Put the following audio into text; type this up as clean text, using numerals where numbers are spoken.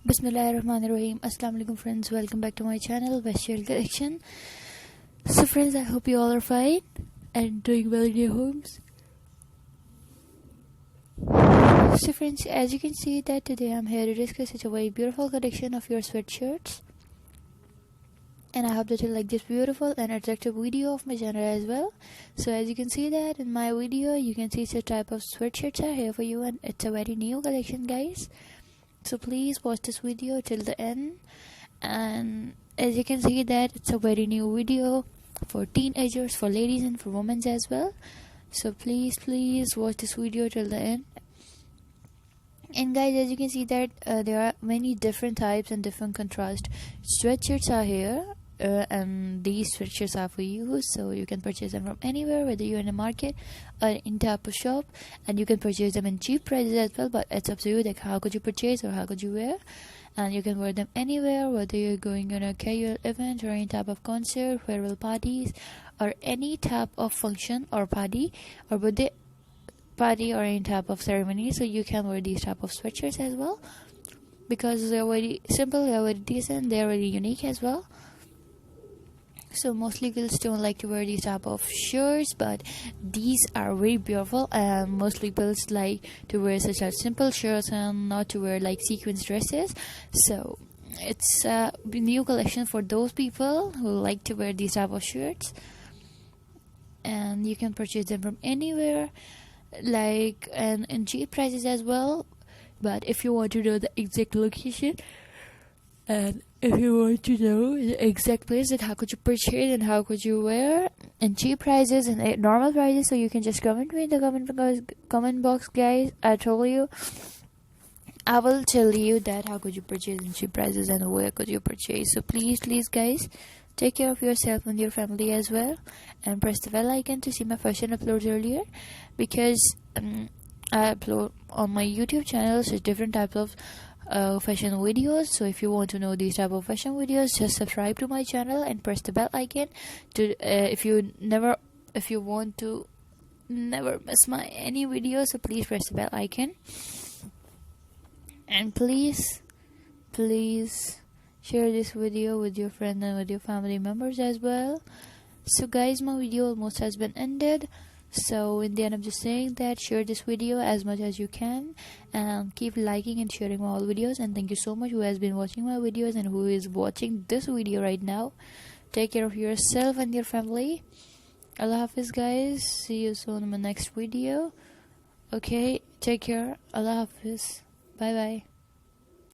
Bismillahirrahmanirrahim. Assalamu alaikum friends, welcome back to my channel Sweatshirts collection. So friends, I hope you all are fine and doing well in your homes. So friends, as you can see that today I'm here to discuss such a very beautiful collection of your sweatshirts, and I hope that you like this beautiful and attractive video of my channel as well. So as you can see that in my video, you can see such type of sweatshirts are here for you, and it's a very new collection, guys. So please watch this video till the end. And as you can see that it's a very new video for teenagers, for ladies and for women as well. So please watch this video till the end. And guys, as you can see that there are many different types and different contrast sweatshirts are here, and these sweatshirts are for you, so you can purchase them from anywhere, whether you're in a market or in type of shop, and you can purchase them in cheap prices as well. But it's up to you, like how could you purchase or how could you wear, and you can wear them anywhere, whether you're going on a casual event or any type of concert, farewell parties, or any type of function or party or birthday party or any type of ceremony. So you can wear these type of sweatshirts as well, because they're very simple, they're very decent, they're very unique as well. So mostly girls don't like to wear these type of shirts, but these are very beautiful, and mostly girls like to wear such as simple shirts and not to wear like sequins dresses. So it's a new collection for those people who like to wear these type of shirts, and you can purchase them from anywhere, like, and in cheap prices as well. But if you want to know the exact location, and if you want to know the exact place that how could you purchase and how could you wear in cheap prices and normal prices, so you can just comment me in the comment box, guys. I will tell you that how could you purchase in cheap prices and where could you purchase. So please guys, take care of yourself and your family as well, and press the bell icon to see my fashion uploads earlier, because I upload on my YouTube channel so different types of fashion videos. So if you want to know these type of fashion videos, just subscribe to my channel and press the bell icon to if you want to never miss my any videos. So please press the bell icon, and please share this video with your friends and with your family members as well. So guys, my video almost has been ended. So in the end, I'm just saying that share this video as much as you can, and keep liking and sharing my all videos. And thank you so much who has been watching my videos and who is watching this video right now. Take care of yourself and your family. Allah Hafiz, guys. See you soon in my next video. Okay, take care. Allah Hafiz. Bye bye.